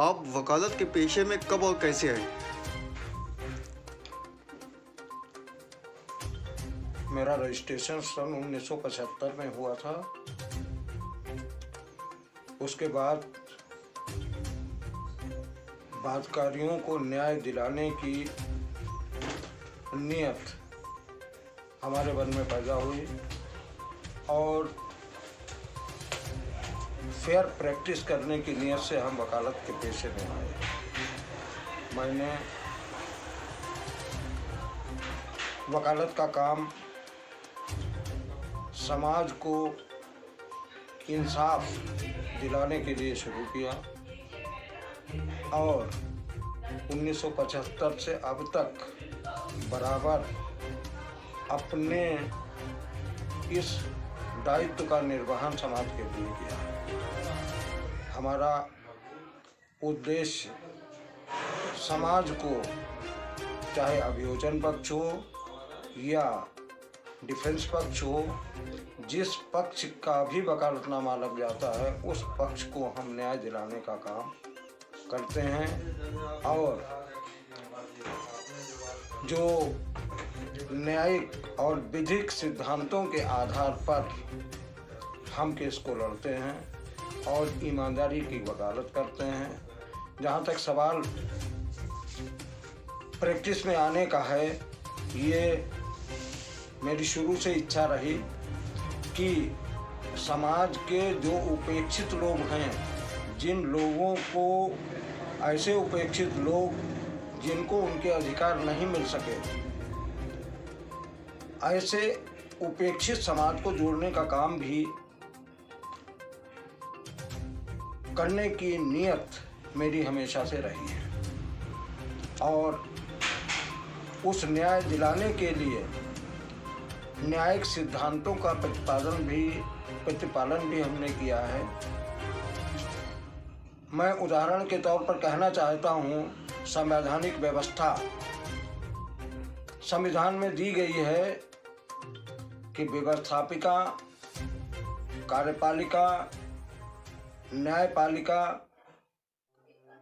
आप वकालत के पेशे में कब और कैसे आए? मेरा रजिस्ट्रेशन सन 1975 में हुआ था। उसके बाद बादकारियों को न्याय दिलाने की नीयत हमारे मन में पैदा हुई और फेयर प्रैक्टिस करने की नीयत से हम वकालत के पेशे में आए। मैंने वकालत का काम समाज को इंसाफ दिलाने के लिए शुरू किया और 1975 से अब तक बराबर अपने इस दायित्व का निर्वहन समाज के लिए किया है। हमारा उद्देश्य समाज को चाहे अभियोजन पक्ष हो या डिफेंस पक्ष हो, जिस पक्ष का भी वकालतनामा लग जाता है उस पक्ष को हम न्याय दिलाने का काम करते हैं और जो न्यायिक और विधिक सिद्धांतों के आधार पर हम केस को लड़ते हैं और ईमानदारी की वकालत करते हैं। जहाँ तक सवाल प्रैक्टिस में आने का है, ये मेरी शुरू से इच्छा रही कि समाज के जो उपेक्षित लोग हैं, जिन लोगों को ऐसे उपेक्षित लोग जिनको उनके अधिकार नहीं मिल सके, ऐसे उपेक्षित समाज को जोड़ने का काम भी करने की नीयत मेरी हमेशा से रही है और उस न्याय दिलाने के लिए न्यायिक सिद्धांतों का प्रतिपालन भी हमने किया है। मैं उदाहरण के तौर पर कहना चाहता हूँ, संवैधानिक व्यवस्था संविधान में दी गई है कि व्यवस्थापिका, कार्यपालिका, न्यायपालिका,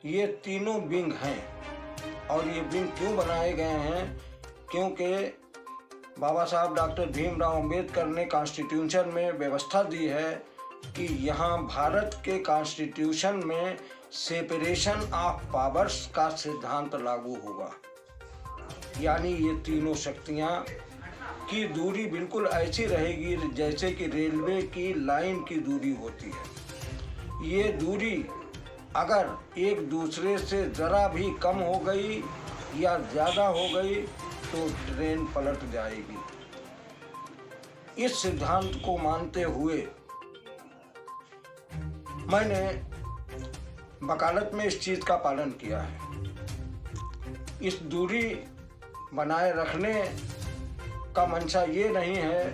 ये तीनों विंग हैं और ये विंग क्यों बनाए गए हैं? क्योंकि बाबा साहब डॉक्टर भीमराव अंबेडकर ने कॉन्स्टिट्यूशन में व्यवस्था दी है कि यहाँ भारत के कॉन्स्टिट्यूशन में सेपरेशन ऑफ पावर्स का सिद्धांत लागू होगा। यानी ये तीनों शक्तियाँ की दूरी बिल्कुल ऐसी रहेगी जैसे कि रेलवे की लाइन की दूरी होती है। ये दूरी अगर एक दूसरे से ज़रा भी कम हो गई या ज़्यादा हो गई तो ट्रेन पलट जाएगी। इस सिद्धांत को मानते हुए मैंने वकालत में इस चीज़ का पालन किया है। इस दूरी बनाए रखने का मंशा ये नहीं है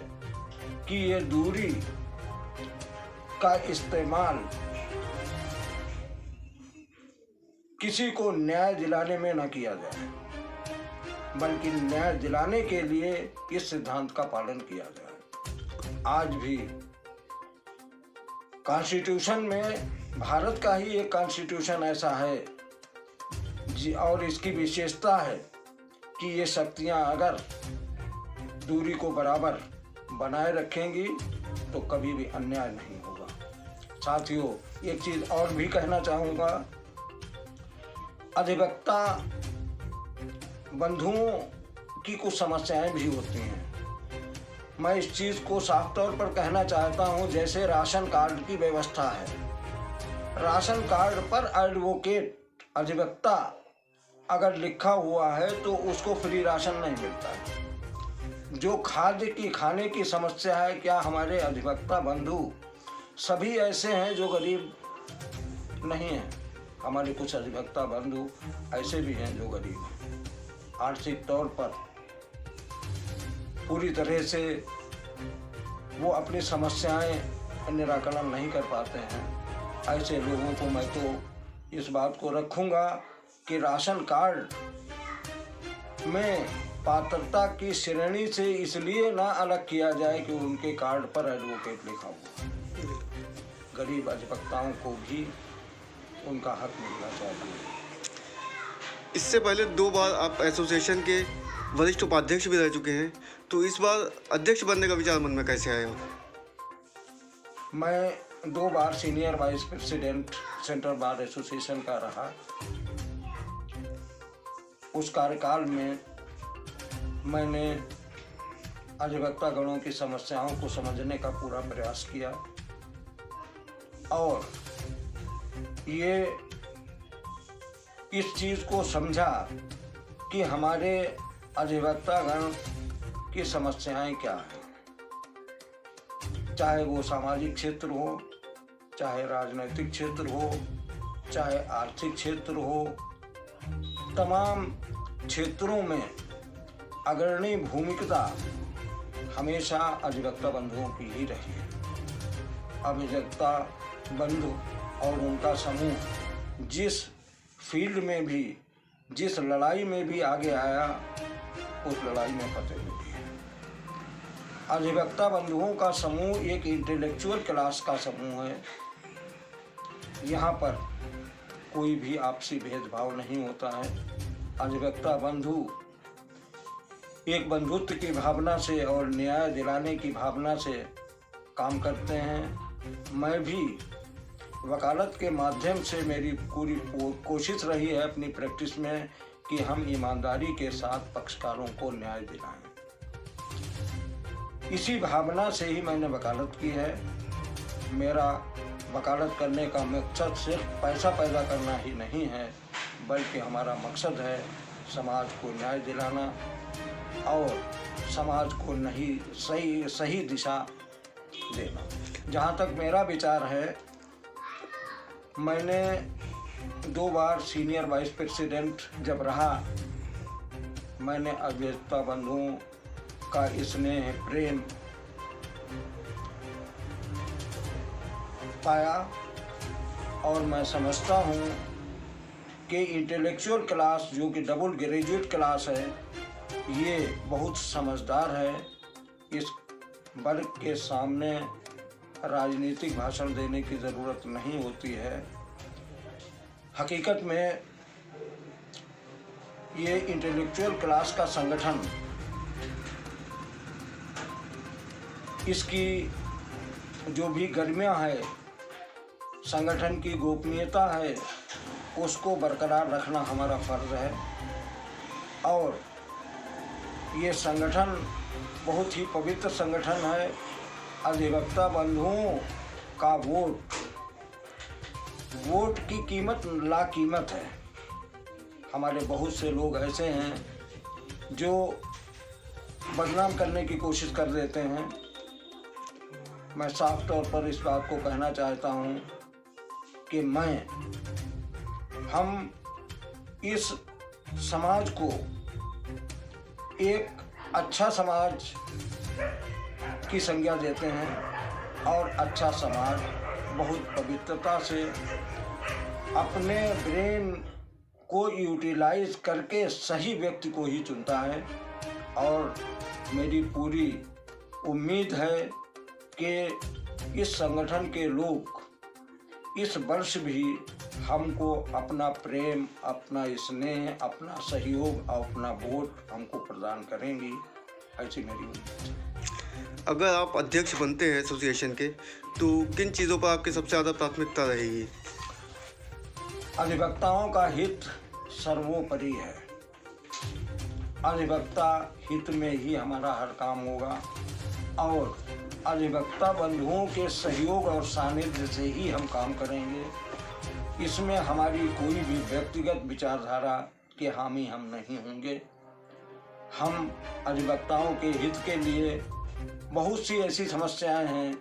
कि ये दूरी का इस्तेमाल किसी को न्याय दिलाने में न किया जाए, बल्कि न्याय दिलाने के लिए इस सिद्धांत का पालन किया जाए। आज भी कॉन्स्टिट्यूशन में, भारत का ही एक कॉन्स्टिट्यूशन ऐसा है और इसकी विशेषता है कि ये शक्तियाँ अगर दूरी को बराबर बनाए रखेंगी तो कभी भी अन्याय नहीं होगा। साथियों, एक चीज़ और भी कहना चाहूँगा, अधिवक्ता बंधुओं की कुछ समस्याएं भी होती हैं। मैं इस चीज़ को साफ तौर पर कहना चाहता हूं, जैसे राशन कार्ड की व्यवस्था है। राशन कार्ड पर एडवोकेट, अधिवक्ता अगर लिखा हुआ है तो उसको फ्री राशन नहीं मिलता है। जो खाने की समस्या है, क्या हमारे अधिवक्ता बंधु सभी ऐसे हैं जो गरीब नहीं हैं? हमारे कुछ अधिवक्ता बंधु ऐसे भी हैं जो गरीब हैं, आर्थिक तौर पर पूरी तरह से वो अपनी समस्याएं निराकरण नहीं कर पाते हैं। ऐसे लोगों को मैं तो इस बात को रखूँगा कि राशन कार्ड में पात्रता की श्रेणी से इसलिए ना अलग किया जाए कि उनके कार्ड पर एडवोकेट लिखा हुआ। गरीब अधिवक्ताओं को भी उनका हक मिलना चाहिए। इससे पहले 2 बार आप एसोसिएशन के वरिष्ठ उपाध्यक्ष भी रह चुके हैं, तो इस बार अध्यक्ष बनने का विचार मन में कैसे आया? मैं 2 बार senior vice president central bar association का रहा। उस कार्यकाल में मैंने अधिवक्ता गणों की समस्याओं को समझने का पूरा प्रयास किया और ये इस चीज़ को समझा कि हमारे अधिवक्ता गण की समस्याएं क्या हैं, चाहे वो सामाजिक क्षेत्र हो, चाहे राजनीतिक क्षेत्र हो, चाहे आर्थिक क्षेत्र हो, तमाम क्षेत्रों में अग्रणी भूमिका हमेशा अधिवक्ता बंधुओं की ही रही है। अधिवक्ता बंधु और उनका समूह जिस फील्ड में भी, जिस लड़ाई में भी आगे आया, उस लड़ाई में फतेह मिली है। अधिवक्ता बंधुओं का समूह एक इंटेलेक्चुअल क्लास का समूह है। यहाँ पर कोई भी आपसी भेदभाव नहीं होता है। अधिवक्ता बंधु एक बंधुत्व की भावना से और न्याय दिलाने की भावना से काम करते हैं। मैं भी वकालत के माध्यम से मेरी पूरी कोशिश रही है अपनी प्रैक्टिस में कि हम ईमानदारी के साथ पक्षकारों को न्याय दिलाएं। इसी भावना से ही मैंने वकालत की है। मेरा वकालत करने का मकसद सिर्फ पैसा पैदा करना ही नहीं है, बल्कि हमारा मकसद है समाज को न्याय दिलाना और समाज को सही दिशा देना। जहाँ तक मेरा विचार है, मैंने 2 बार सीनियर वाइस प्रेसिडेंट जब रहा, मैंने अधिवक्ता बंधुओं का स्नेह प्रेम पाया और मैं समझता हूँ कि इंटेलेक्चुअल क्लास जो कि डबल ग्रेजुएट क्लास है, ये बहुत समझदार है। इस वर्ग के सामने राजनीतिक भाषण देने की ज़रूरत नहीं होती है। हकीकत में ये इंटेलेक्चुअल क्लास का संगठन, इसकी जो भी गर्मियाँ है, संगठन की गोपनीयता है, उसको बरकरार रखना हमारा फर्ज है। और ये संगठन बहुत ही पवित्र संगठन है। अधिवक्ता बंधुओं का वोट की कीमत लाकीमत है। हमारे बहुत से लोग ऐसे हैं जो बदनाम करने की कोशिश कर देते हैं। मैं साफ तौर पर इस बात को कहना चाहता हूँ कि हम इस समाज को एक अच्छा समाज की संज्ञा देते हैं और अच्छा समाज बहुत पवित्रता से अपने ब्रेन को यूटिलाइज करके सही व्यक्ति को ही चुनता है। और मेरी पूरी उम्मीद है कि इस संगठन के लोग इस वर्ष भी हमको अपना प्रेम, अपना स्नेह, अपना सहयोग और अपना वोट हमको प्रदान करेंगी, ऐसी मेरी उम्मीद है। अगर आप अध्यक्ष बनते हैं एसोसिएशन के, तो किन चीज़ों पर आपकी सबसे ज़्यादा प्राथमिकता रहेगी? अधिवक्ताओं का हित सर्वोपरि है। अधिवक्ता हित में ही हमारा हर काम होगा और अधिवक्ता बंधुओं के सहयोग और सानिध्य से ही हम काम करेंगे। इसमें हमारी कोई भी व्यक्तिगत विचारधारा के हामी हम नहीं होंगे। हम अधिवक्ताओं के हित के लिए बहुत सी ऐसी समस्याएं हैं,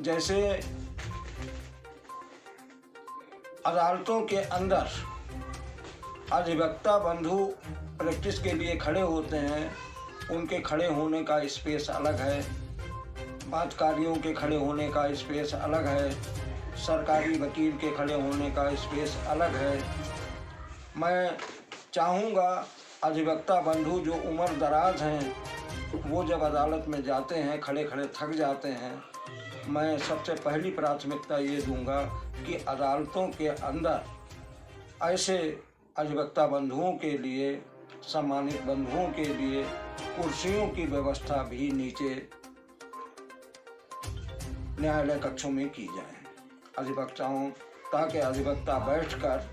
जैसे अदालतों के अंदर अधिवक्ता बंधु प्रैक्टिस के लिए खड़े होते हैं, उनके खड़े होने का स्पेस अलग है, बातकारियों के खड़े होने का स्पेस अलग है, सरकारी वकील के खड़े होने का स्पेस अलग है। मैं चाहूँगा अधिवक्ता बंधु जो उम्र दराज हैं, वो जब अदालत में जाते हैं, खड़े खड़े थक जाते हैं, मैं सबसे पहली प्राथमिकता ये दूंगा कि अदालतों के अंदर ऐसे अधिवक्ता बंधुओं के लिए, सम्मानित बंधुओं के लिए कुर्सियों की व्यवस्था भी नीचे न्यायालय कक्षों में की जाए अधिवक्ताओं, ताकि अधिवक्ता बैठकर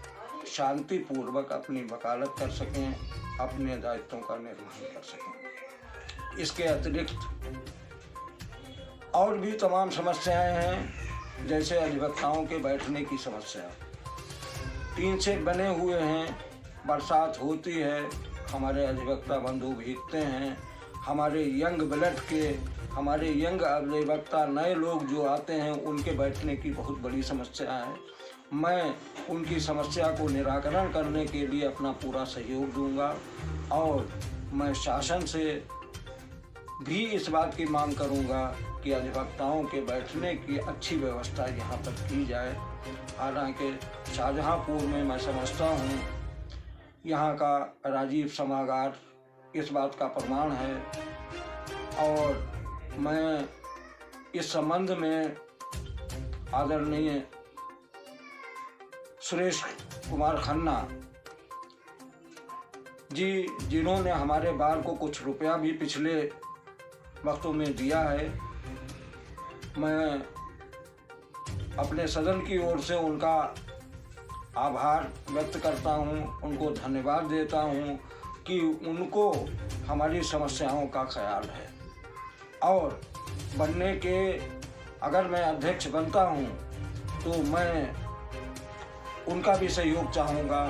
शांतिपूर्वक अपनी वकालत कर सकें, अपने दायित्वों का निर्वहन कर सकें। इसके अतिरिक्त और भी तमाम समस्याएं हैं, जैसे अधिवक्ताओं के बैठने की समस्या। टीन शेड बने हुए हैं, बरसात होती है, हमारे अधिवक्ता बंधु भीगते हैं। हमारे यंग ब्लड के, हमारे यंग अधिवक्ता नए लोग जो आते हैं, उनके बैठने की बहुत बड़ी समस्या है। मैं उनकी समस्या को निराकरण करने के लिए अपना पूरा सहयोग दूंगा और मैं शासन से भी इस बात की मांग करूंगा कि अधिवक्ताओं के बैठने की अच्छी व्यवस्था यहाँ पर की जाए। हालांकि शाहजहांपुर में मैं समझता हूँ यहाँ का राजीव समागार इस बात का प्रमाण है और मैं इस संबंध में आदरणीय सुरेश कुमार खन्ना जी, जिन्होंने हमारे बार को कुछ रुपया भी पिछले वक्तों में दिया है, मैं अपने सदन की ओर से उनका आभार व्यक्त करता हूं, उनको धन्यवाद देता हूं कि उनको हमारी समस्याओं का ख्याल है। और बनने के, अगर मैं अध्यक्ष बनता हूं तो मैं उनका भी सहयोग चाहूँगा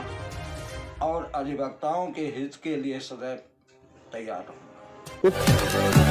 और अधिवक्ताओं के हित के लिए सदैव तैयार रहूँगा।